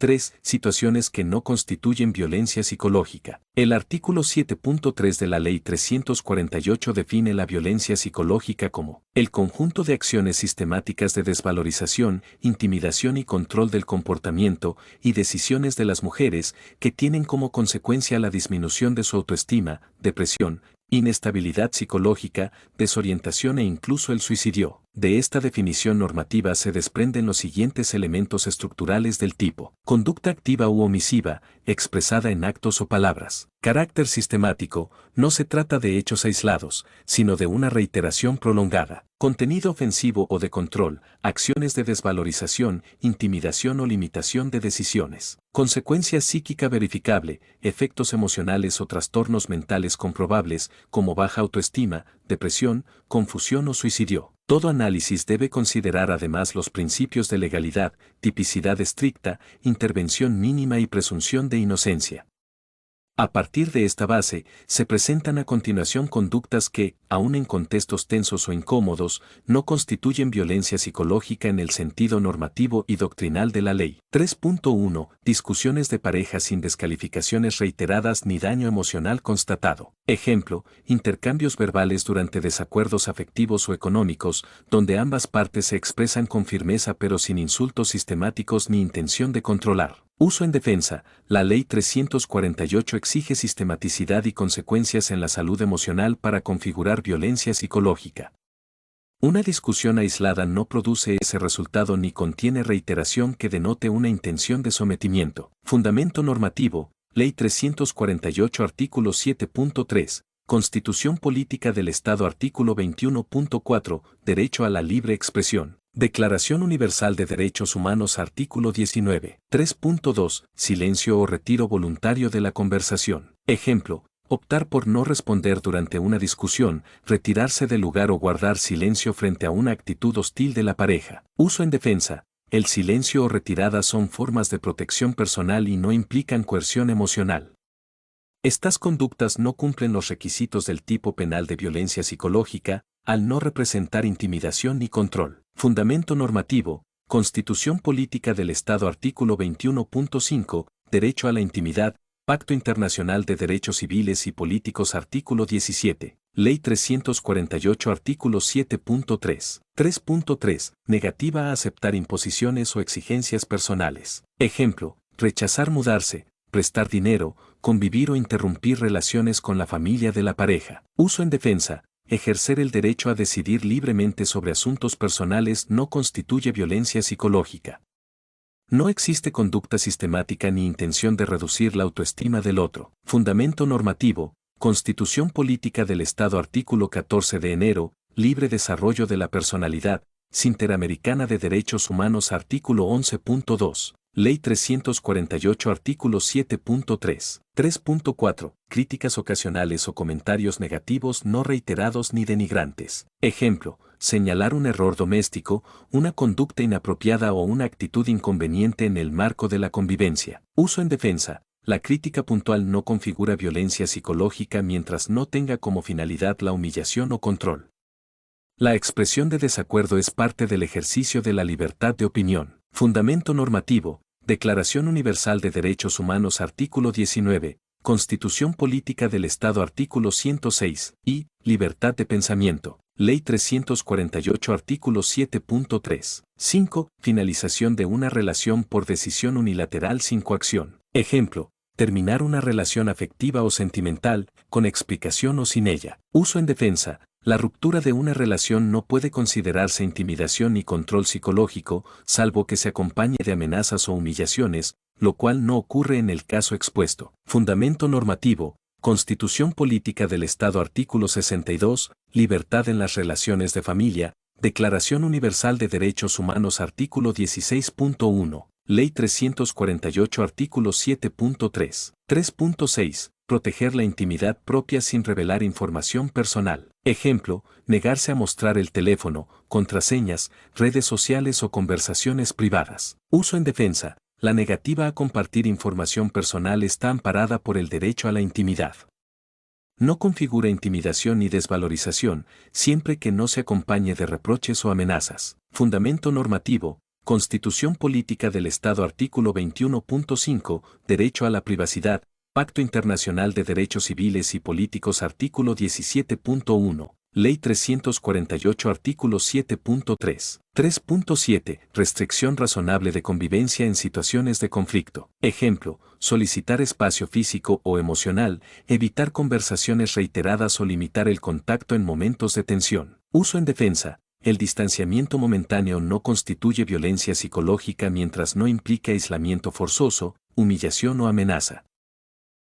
3. Situaciones que no constituyen violencia psicológica. El artículo 7.3 de la Ley 348 define la violencia psicológica como el conjunto de acciones sistemáticas de desvalorización, intimidación y control del comportamiento y decisiones de las mujeres que tienen como consecuencia la disminución de su autoestima, depresión, inestabilidad psicológica, desorientación e incluso el suicidio. De esta definición normativa se desprenden los siguientes elementos estructurales del tipo: conducta activa u omisiva, expresada en actos o palabras. Carácter sistemático, no se trata de hechos aislados, sino de una reiteración prolongada. Contenido ofensivo o de control, acciones de desvalorización, intimidación o limitación de decisiones. Consecuencia psíquica verificable, efectos emocionales o trastornos mentales comprobables, como baja autoestima, depresión, confusión o suicidio. Todo análisis debe considerar además los principios de legalidad, tipicidad estricta, intervención mínima y presunción de inocencia. A partir de esta base, se presentan a continuación conductas que, aun en contextos tensos o incómodos, no constituyen violencia psicológica en el sentido normativo y doctrinal de la ley. 3.1. Discusiones de pareja sin descalificaciones reiteradas ni daño emocional constatado. Ejemplo, intercambios verbales durante desacuerdos afectivos o económicos, donde ambas partes se expresan con firmeza pero sin insultos sistemáticos ni intención de controlar. Uso en defensa. La Ley 348 exige sistematicidad y consecuencias en la salud emocional para configurar violencia psicológica. Una discusión aislada no produce ese resultado ni contiene reiteración que denote una intención de sometimiento. Fundamento normativo. Ley 348 artículo 7.3. Constitución Política del Estado artículo 21.4. Derecho a la libre expresión. Declaración Universal de Derechos Humanos artículo 19. 3.2. Silencio o retiro voluntario de la conversación. Ejemplo, optar por no responder durante una discusión, retirarse del lugar o guardar silencio frente a una actitud hostil de la pareja. Uso en defensa. El silencio o retirada son formas de protección personal y no implican coerción emocional. Estas conductas no cumplen los requisitos del tipo penal de violencia psicológica, al no representar intimidación ni control. Fundamento normativo. Constitución Política del Estado artículo 21.5, Derecho a la intimidad, Pacto Internacional de Derechos Civiles y Políticos artículo 17, Ley 348 artículo 7.3. 3.3. Negativa a aceptar imposiciones o exigencias personales. Ejemplo, rechazar mudarse, prestar dinero, convivir o interrumpir relaciones con la familia de la pareja. Uso en defensa. Ejercer el derecho a decidir libremente sobre asuntos personales no constituye violencia psicológica. No existe conducta sistemática ni intención de reducir la autoestima del otro. Fundamento normativo. Constitución Política del Estado artículo 14 de enero, libre desarrollo de la personalidad, Interamericana de Derechos Humanos artículo 11.2. Ley 348 artículo 7.3. 3.4. Críticas ocasionales o comentarios negativos no reiterados ni denigrantes. Ejemplo, señalar un error doméstico, una conducta inapropiada o una actitud inconveniente en el marco de la convivencia. Uso en defensa. La crítica puntual no configura violencia psicológica mientras no tenga como finalidad la humillación o control. La expresión de desacuerdo es parte del ejercicio de la libertad de opinión. Fundamento normativo. Declaración Universal de Derechos Humanos artículo 19, Constitución Política del Estado artículo 106, y libertad de pensamiento. Ley 348 artículo 7.3. 5. Finalización de una relación por decisión unilateral sin coacción. Ejemplo, terminar una relación afectiva o sentimental, con explicación o sin ella. Uso en defensa. La ruptura de una relación no puede considerarse intimidación ni control psicológico, salvo que se acompañe de amenazas o humillaciones, lo cual no ocurre en el caso expuesto. Fundamento normativo. Constitución Política del Estado artículo 62, libertad en las relaciones de familia, Declaración Universal de Derechos Humanos artículo 16.1, Ley 348 artículo 7.3. 3.6. Proteger la intimidad propia sin revelar información personal. Ejemplo, negarse a mostrar el teléfono, contraseñas, redes sociales o conversaciones privadas. Uso en defensa. La negativa a compartir información personal está amparada por el derecho a la intimidad. No configura intimidación ni desvalorización, siempre que no se acompañe de reproches o amenazas. Fundamento normativo. Constitución Política del Estado artículo 21.5, Derecho a la privacidad, Pacto Internacional de Derechos Civiles y Políticos artículo 17.1, Ley 348 artículo 7.3. 3.7. Restricción razonable de convivencia en situaciones de conflicto. Ejemplo, solicitar espacio físico o emocional, evitar conversaciones reiteradas o limitar el contacto en momentos de tensión. Uso en defensa. El distanciamiento momentáneo no constituye violencia psicológica mientras no implique aislamiento forzoso, humillación o amenaza.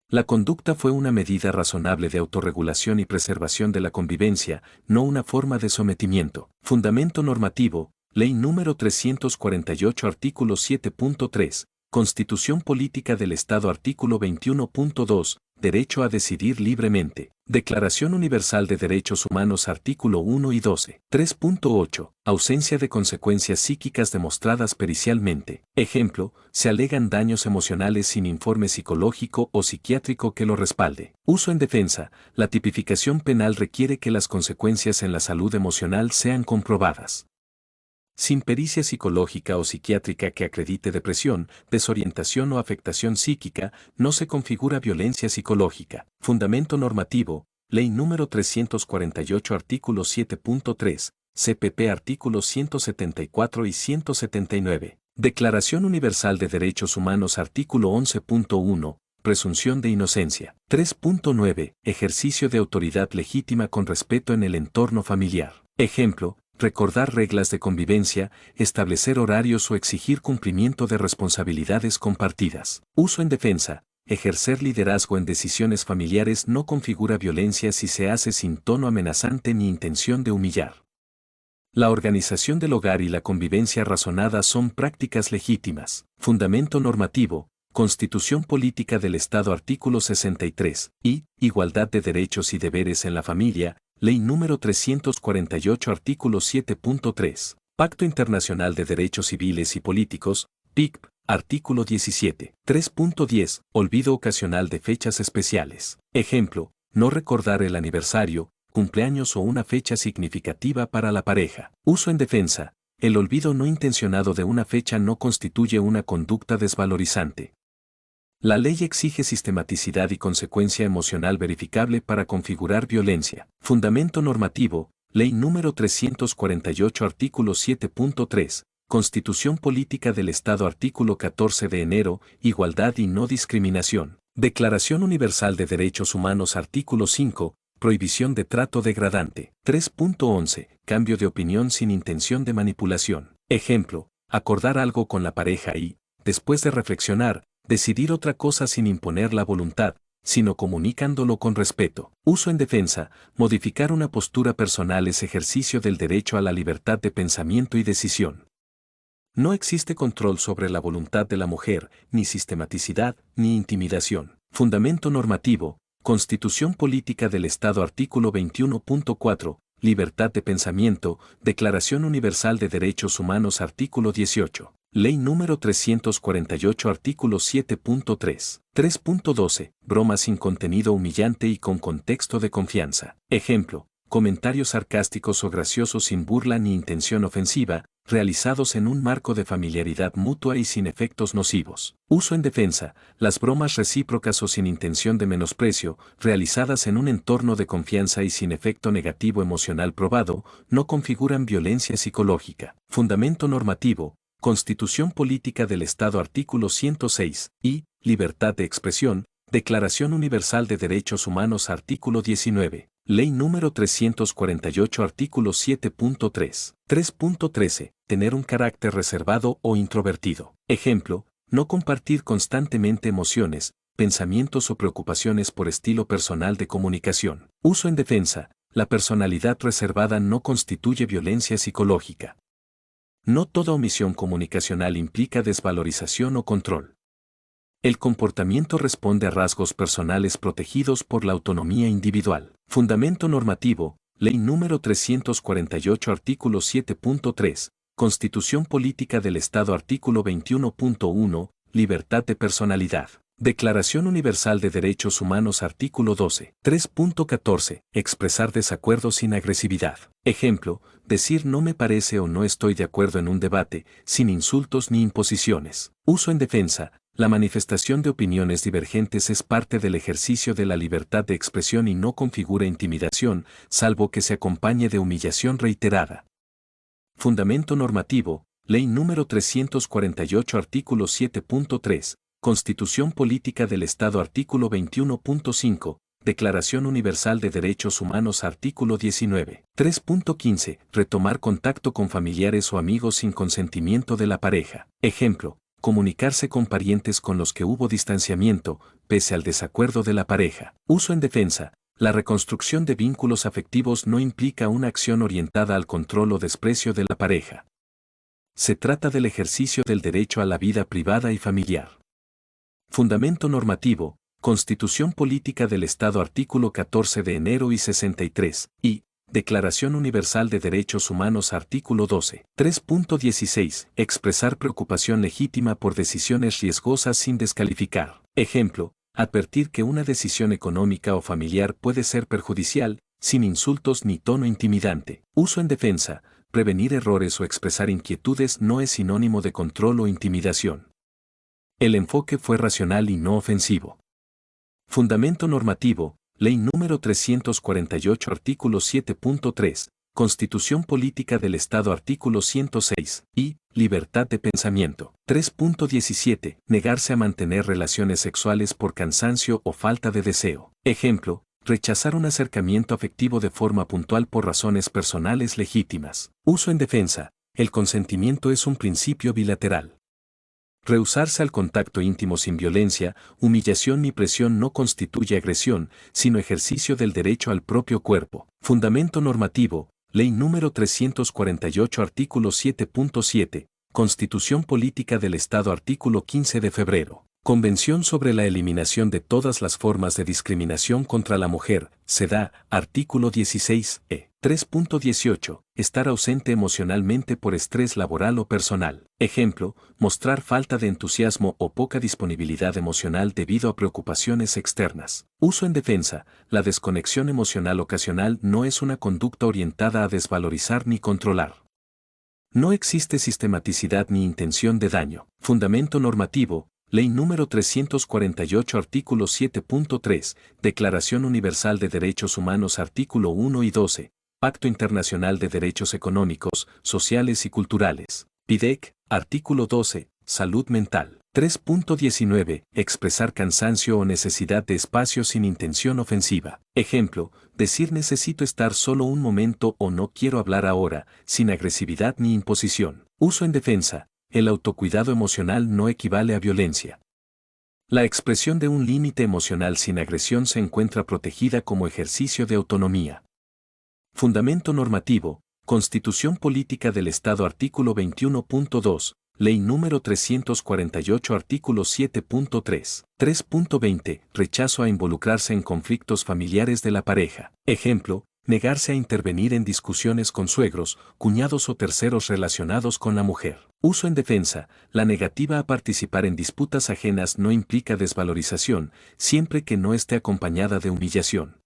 La conducta fue una medida razonable de autorregulación y preservación de la convivencia, no una forma de sometimiento. Fundamento normativo, Ley número 348 artículo 7.3, Constitución Política del Estado artículo 21.2, Derecho a decidir libremente. Declaración Universal de Derechos Humanos artículo 1 y 12. 3.8. Ausencia de consecuencias psíquicas demostradas pericialmente. Ejemplo, se alegan daños emocionales sin informe psicológico o psiquiátrico que lo respalde. Uso en defensa. La tipificación penal requiere que las consecuencias en la salud emocional sean comprobadas. Sin pericia psicológica o psiquiátrica que acredite depresión, desorientación o afectación psíquica, no se configura violencia psicológica. Fundamento normativo, Ley número 348 artículo 7.3, CPP artículos 174 y 179. Declaración Universal de Derechos Humanos artículo 11.1, Presunción de inocencia. 3.9. Ejercicio de autoridad legítima con respeto en el entorno familiar. Ejemplo, recordar reglas de convivencia, establecer horarios o exigir cumplimiento de responsabilidades compartidas. Uso en defensa. Ejercer liderazgo en decisiones familiares no configura violencia si se hace sin tono amenazante ni intención de humillar. La organización del hogar y la convivencia razonada son prácticas legítimas. Fundamento normativo. Constitución Política del Estado artículo 63, y Igualdad de derechos y deberes en la familia, Ley número 348 artículo 7.3. Pacto Internacional de Derechos Civiles y Políticos, PICP, artículo 17. 3.10. Olvido ocasional de fechas especiales. Ejemplo, no recordar el aniversario, cumpleaños o una fecha significativa para la pareja. Uso en defensa. El olvido no intencionado de una fecha no constituye una conducta desvalorizante. La ley exige sistematicidad y consecuencia emocional verificable para configurar violencia. Fundamento normativo, Ley número 348 artículo 7.3, Constitución Política del Estado artículo 14 de enero, Igualdad y no discriminación. Declaración Universal de Derechos Humanos artículo 5, Prohibición de trato degradante. 3.11. Cambio de opinión sin intención de manipulación. Ejemplo, acordar algo con la pareja y, después de reflexionar, decidir otra cosa sin imponer la voluntad, sino comunicándolo con respeto. Uso en defensa. Modificar una postura personal es ejercicio del derecho a la libertad de pensamiento y decisión. No existe control sobre la voluntad de la mujer, ni sistematicidad, ni intimidación. Fundamento normativo. Constitución Política del Estado artículo 21.4, Libertad de pensamiento, Declaración Universal de Derechos Humanos artículo 18. Ley número 348 artículo 7.3. 3.12. Broma sin contenido humillante y con contexto de confianza. Ejemplo, comentarios sarcásticos o graciosos sin burla ni intención ofensiva, realizados en un marco de familiaridad mutua y sin efectos nocivos. Uso en defensa. Las bromas recíprocas o sin intención de menosprecio, realizadas en un entorno de confianza y sin efecto negativo emocional probado, no configuran violencia psicológica. Fundamento normativo. Constitución Política del Estado artículo 106, y Libertad de expresión, Declaración Universal de Derechos Humanos artículo 19, Ley número 348 artículo 7.3. 3.13. Tener un carácter reservado o introvertido. Ejemplo, no compartir constantemente emociones, pensamientos o preocupaciones por estilo personal de comunicación. Uso en defensa. La personalidad reservada no constituye violencia psicológica. No toda omisión comunicacional implica desvalorización o control. El comportamiento responde a rasgos personales protegidos por la autonomía individual. Fundamento normativo, Ley número 348 artículo 7.3, Constitución Política del Estado artículo 21.1, Libertad de personalidad. Declaración Universal de Derechos Humanos artículo 12. 3.14. Expresar desacuerdo sin agresividad. Ejemplo, decir no me parece o no estoy de acuerdo en un debate, sin insultos ni imposiciones. Uso en defensa. La manifestación de opiniones divergentes es parte del ejercicio de la libertad de expresión y no configura intimidación, salvo que se acompañe de humillación reiterada. Fundamento normativo. Ley número 348 artículo 7.3. Constitución Política del Estado artículo 21.5, Declaración Universal de Derechos Humanos artículo 19. 3.15. Retomar contacto con familiares o amigos sin consentimiento de la pareja. Ejemplo, comunicarse con parientes con los que hubo distanciamiento, pese al desacuerdo de la pareja. Uso en defensa. La reconstrucción de vínculos afectivos no implica una acción orientada al control o desprecio de la pareja. Se trata del ejercicio del derecho a la vida privada y familiar. Fundamento normativo, Constitución Política del Estado artículo 14 de enero y 63, y Declaración Universal de Derechos Humanos artículo 12. 3.16. Expresar preocupación legítima por decisiones riesgosas sin descalificar. Ejemplo, advertir que una decisión económica o familiar puede ser perjudicial, sin insultos ni tono intimidante. Uso en defensa, prevenir errores o expresar inquietudes no es sinónimo de control o intimidación. El enfoque fue racional y no ofensivo. Fundamento normativo, Ley número 348 artículo 7.3, Constitución Política del Estado artículo 106, y Libertad de pensamiento. 3.17. Negarse a mantener relaciones sexuales por cansancio o falta de deseo. Ejemplo, rechazar un acercamiento afectivo de forma puntual por razones personales legítimas. Uso en defensa, el consentimiento es un principio bilateral. Rehusarse al contacto íntimo sin violencia, humillación ni presión no constituye agresión, sino ejercicio del derecho al propio cuerpo. Fundamento normativo, Ley número 348 artículo 7.7, Constitución Política del Estado artículo 15 de febrero. Convención sobre la eliminación de todas las formas de discriminación contra la mujer, CEDAW, artículo 16, 3.18. Estar ausente emocionalmente por estrés laboral o personal. Ejemplo, mostrar falta de entusiasmo o poca disponibilidad emocional debido a preocupaciones externas. Uso en defensa. La desconexión emocional ocasional no es una conducta orientada a desvalorizar ni controlar. No existe sistematicidad ni intención de daño. Fundamento normativo. Ley número 348 artículo 7.3, Declaración Universal de Derechos Humanos artículo 1 y 12, Pacto Internacional de Derechos Económicos, Sociales y Culturales. PIDEC, artículo 12, Salud mental. 3.19. Expresar cansancio o necesidad de espacio sin intención ofensiva. Ejemplo, decir necesito estar solo un momento o no quiero hablar ahora, sin agresividad ni imposición. Uso en defensa. El autocuidado emocional no equivale a violencia. La expresión de un límite emocional sin agresión se encuentra protegida como ejercicio de autonomía. Fundamento normativo, Constitución Política del Estado artículo 21.2, Ley número 348 artículo 7.3. 3.20. Rechazo a involucrarse en conflictos familiares de la pareja. Ejemplo, negarse a intervenir en discusiones con suegros, cuñados o terceros relacionados con la mujer. Uso en defensa. La negativa a participar en disputas ajenas no implica desvalorización, siempre que no esté acompañada de humillación.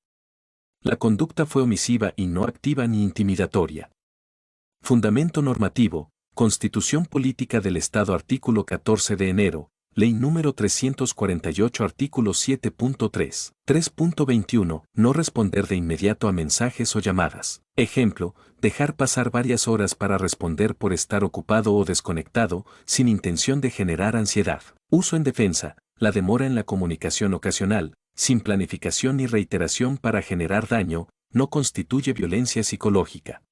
La conducta fue omisiva y no activa ni intimidatoria. Fundamento normativo. Constitución Política del Estado artículo 14 de enero. Ley número 348 artículo 7.3. 3.21. No responder de inmediato a mensajes o llamadas. Ejemplo, dejar pasar varias horas para responder por estar ocupado o desconectado, sin intención de generar ansiedad. Uso en defensa. La demora en la comunicación ocasional, sin planificación ni reiteración para generar daño, no constituye violencia psicológica.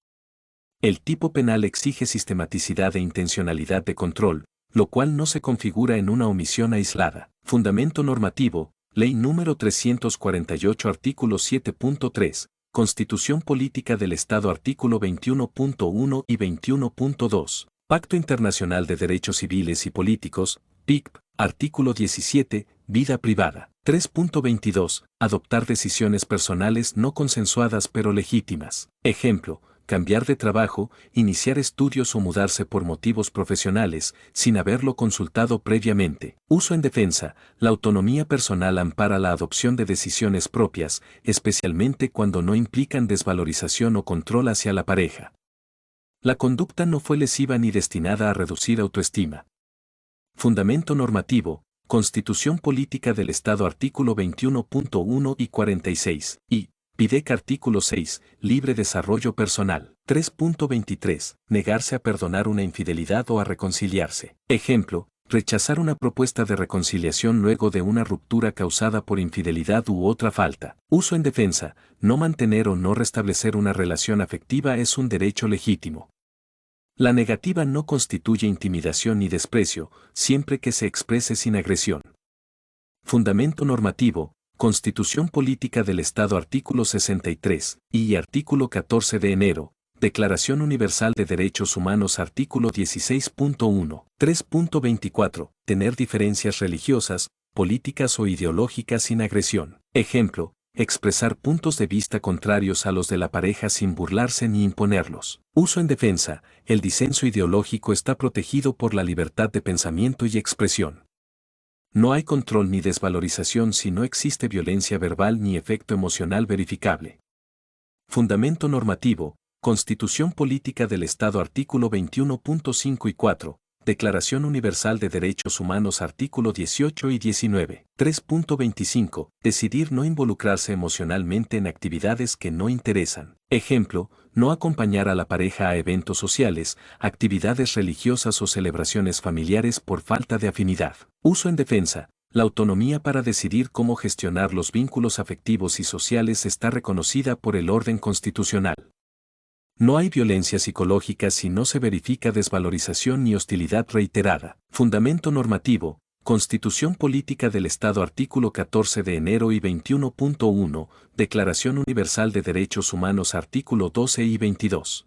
El tipo penal exige sistematicidad e intencionalidad de control, lo cual no se configura en una omisión aislada. Fundamento normativo, Ley número 348 artículo 7.3, Constitución Política del Estado artículo 21.1 y 21.2, Pacto Internacional de Derechos Civiles y Políticos, PICP, artículo 17, Vida privada. 3.22. Adoptar decisiones personales no consensuadas pero legítimas. Ejemplo, cambiar de trabajo, iniciar estudios o mudarse por motivos profesionales, sin haberlo consultado previamente. Uso en defensa. La autonomía personal ampara la adopción de decisiones propias, especialmente cuando no implican desvalorización o control hacia la pareja. La conducta no fue lesiva ni destinada a reducir autoestima. Fundamento normativo. Constitución Política del Estado artículo 21.1 y 46, y PIDEC artículo 6, libre desarrollo personal. 3.23, negarse a perdonar una infidelidad o a reconciliarse. Ejemplo, rechazar una propuesta de reconciliación luego de una ruptura causada por infidelidad u otra falta. Uso en defensa, no mantener o no restablecer una relación afectiva es un derecho legítimo. La negativa no constituye intimidación ni desprecio, siempre que se exprese sin agresión. Fundamento normativo. Constitución Política del Estado artículo 63, y artículo 14 de enero. Declaración Universal de Derechos Humanos artículo 16.1. 3.24. Tener diferencias religiosas, políticas o ideológicas sin agresión. Ejemplo, expresar puntos de vista contrarios a los de la pareja sin burlarse ni imponerlos. Uso en defensa. El disenso ideológico está protegido por la libertad de pensamiento y expresión. No hay control ni desvalorización si no existe violencia verbal ni efecto emocional verificable. Fundamento normativo. Constitución Política del Estado artículo 21.5 y 4. Declaración Universal de Derechos Humanos artículo 18 y 19. 3.25. Decidir no involucrarse emocionalmente en actividades que no interesan. Ejemplo, no acompañar a la pareja a eventos sociales, actividades religiosas o celebraciones familiares por falta de afinidad. Uso en defensa. La autonomía para decidir cómo gestionar los vínculos afectivos y sociales está reconocida por el orden constitucional. No hay violencia psicológica si no se verifica desvalorización ni hostilidad reiterada. Fundamento normativo. Constitución Política del Estado artículo 14 de enero y 21.1. Declaración Universal de Derechos Humanos artículo 12 y 22.